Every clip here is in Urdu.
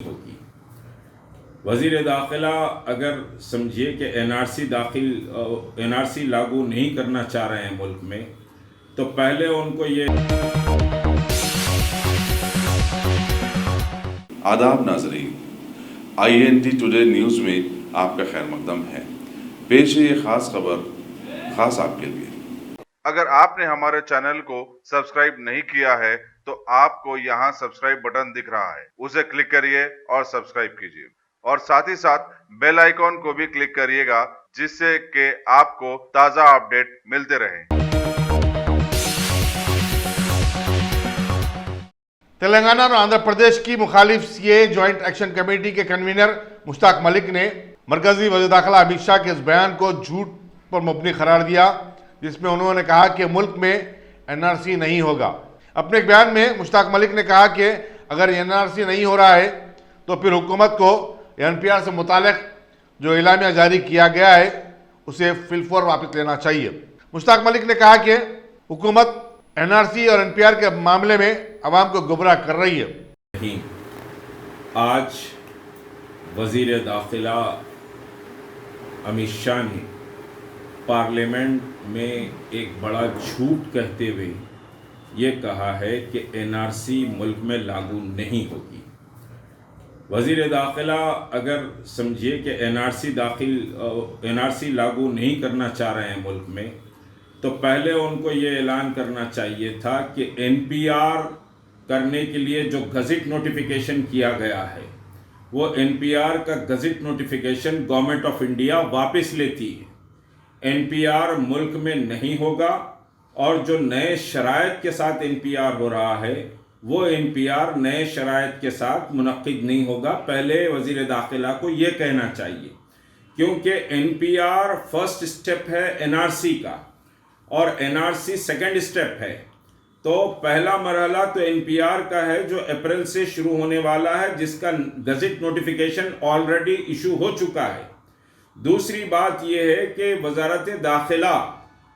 ہوگی۔ وزیر داخلہ اگر سمجھیے کہ این آر سی لاگو نہیں کرنا چاہ رہے ہیں ملک میں، تو پہلے ان کو یہ آداب ناظرین، INT ٹوڈے نیوز میں آپ کا خیر مقدم ہے۔ پیش ہے یہ خاص خبر خاص آپ کے لیے۔ اگر آپ نے ہمارے چینل کو سبسکرائب نہیں کیا ہے تو آپ کو یہاں سبسکرائب بٹن دکھ رہا ہے، اسے کلک کریے اور سبسکرائب کیجیے، اور ساتھ ہی ساتھ بیل آئیکن کو بھی کلک کریے گا، جس سے کہ آپ کو تازہ اپڈیٹ ملتے رہیں۔ تلنگانہ اور آندھرا پردیش کی مخالف CAA جوائنٹ ایکشن کمیٹی کے کنوینر مشتاق ملک نے مرکزی وزیر داخلہ امت شاہ کے اس بیان کو جھوٹ پر مبنی قرار دیا، جس میں انہوں نے کہا کہ ملک میں NRC نہیں ہوگا۔ اپنے ایک بیان میں مشتاق ملک نے کہا کہ اگر NRC نہیں ہو رہا ہے تو پھر حکومت کو NPR سے متعلق جو اعلامیہ جاری کیا گیا ہے اسے فی الفور واپس لینا چاہیے۔ مشتاق ملک نے کہا کہ حکومت NRC اور NPR کے معاملے میں عوام کو گمراہ کر رہی ہے۔ آج وزیر داخلہ امت شاہ نے پارلیمنٹ میں ایک بڑا جھوٹ کہتے ہوئے یہ کہا ہے کہ NRC ملک میں لاگو نہیں ہوگی۔ وزیر داخلہ اگر سمجھیے کہ NRC لاگو نہیں کرنا چاہ رہے ہیں ملک میں، تو پہلے ان کو یہ اعلان کرنا چاہیے تھا کہ NPR کرنے کے لیے جو گزٹ نوٹیفیکیشن کیا گیا ہے، وہ NPR کا gazette notification government of India واپس لیتی ہے۔ NPR ملک میں نہیں ہوگا، اور جو نئے شرائط کے ساتھ NPR ہو رہا ہے وہ NPR نئے شرائط کے ساتھ منعقد نہیں ہوگا۔ پہلے وزیر داخلہ کو یہ کہنا چاہیے، کیونکہ NPR فرسٹ سٹیپ ہے NRC کا، اور NRC سیکنڈ سٹیپ ہے۔ تو پہلا مرحلہ تو NPR کا ہے جو اپریل سے شروع ہونے والا ہے، جس کا گزٹ نوٹیفیکیشن آلریڈی ایشو ہو چکا ہے۔ دوسری بات یہ ہے کہ وزارت داخلہ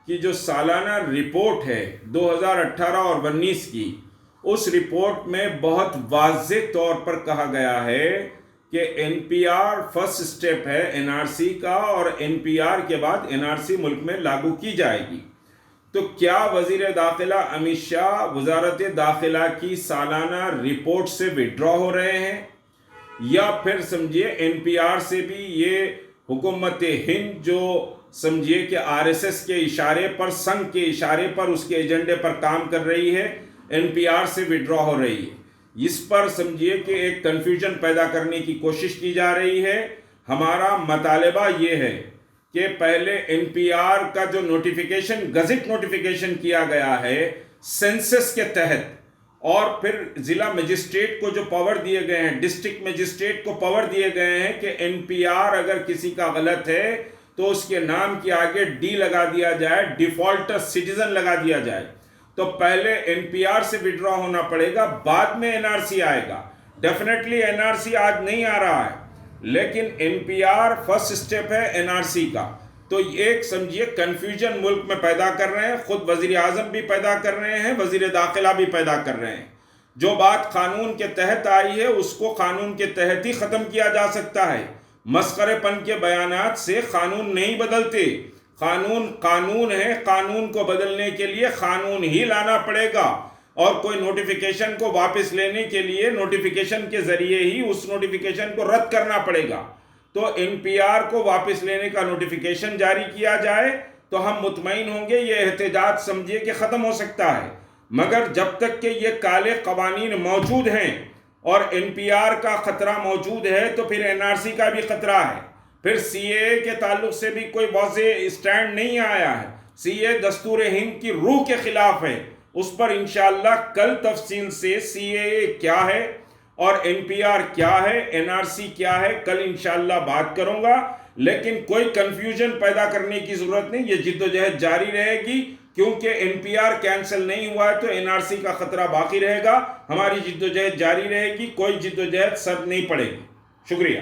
کی جو سالانہ رپورٹ ہے 2018 اور 2019 کی، اس رپورٹ میں بہت واضح طور پر کہا گیا ہے کہ NPR فرسٹ سٹیپ ہے NRC کا، اور NPR کے بعد NRC ملک میں لاگو کی جائے گی۔ تو کیا وزیر داخلہ امت شاہ وزارت داخلہ کی سالانہ رپورٹ سے وڈرا ہو رہے ہیں، یا پھر سمجھیے NPR سے بھی یہ حکومت ہند جو سمجھیے کہ RSS کے اشارے پر، سنگھ کے اشارے پر، اس کے ایجنڈے پر کام کر رہی ہے، NPR سے وڈرا ہو رہی ہے؟ اس پر سمجھیے کہ ایک کنفیوژن پیدا کرنے کی کوشش کی جا رہی ہے۔ ہمارا مطالبہ یہ ہے کہ پہلے NPR کا جو نوٹیفیکیشن گزٹ نوٹیفیکیشن کیا گیا ہے سینسس کے تحت، اور پھر ضلع مجسٹریٹ کو جو پاور دیے گئے ہیں، ڈسٹرکٹ مجسٹریٹ کو پاور دیے گئے ہیں کہ NPR اگر کسی کا غلط ہے تو اس کے نام کے آگے D لگا دیا جائے، ڈیفالٹر سٹیزن لگا دیا جائے۔ تو پہلے NPR سے وڈرا ہونا پڑے گا، بعد میں NRC آئے گا۔ ڈیفینیٹلی NRC آج نہیں آ رہا ہے، لیکن NPR فرسٹ سٹیپ ہے NRC کا۔ تو ایک سمجھیے کنفیوژن ملک میں پیدا کر رہے ہیں، خود وزیر اعظم بھی پیدا کر رہے ہیں، وزیر داخلہ بھی پیدا کر رہے ہیں۔ جو بات قانون کے تحت آئی ہے اس کو قانون کے تحت ہی ختم کیا جا سکتا ہے۔ مسخرے پن کے بیانات سے قانون نہیں بدلتے۔ قانون ہے، قانون کو بدلنے کے لیے قانون ہی لانا پڑے گا، اور کوئی نوٹیفیکیشن کو واپس لینے کے لیے نوٹیفیکیشن کے ذریعے ہی اس نوٹیفیکیشن کو رد کرنا پڑے گا۔ تو NPR کو واپس لینے کا نوٹیفیکیشن جاری کیا جائے تو ہم مطمئن ہوں گے، یہ احتجاج سمجھیے کہ ختم ہو سکتا ہے۔ مگر جب تک کہ یہ کالے قوانین موجود ہیں اور NPR کا خطرہ موجود ہے تو پھر NRC کا بھی خطرہ ہے۔ پھر CAA کے تعلق سے بھی کوئی واضح سٹینڈ نہیں آیا ہے۔ CAA دستور ہند کی روح کے خلاف ہے۔ اس پر انشاءاللہ کل تفصیل سے CAA کیا ہے اور NPR کیا ہے، NRC کیا ہے، کل انشاءاللہ بات کروں گا۔ لیکن کوئی کنفیوژن پیدا کرنے کی ضرورت نہیں، یہ جدوجہد جاری رہے گی، کیونکہ NPR کینسل نہیں ہوا ہے تو NRC کا خطرہ باقی رہے گا۔ ہماری جدوجہد جاری رہے گی، کوئی جدوجہد سر نہیں پڑے گی۔ شکریہ۔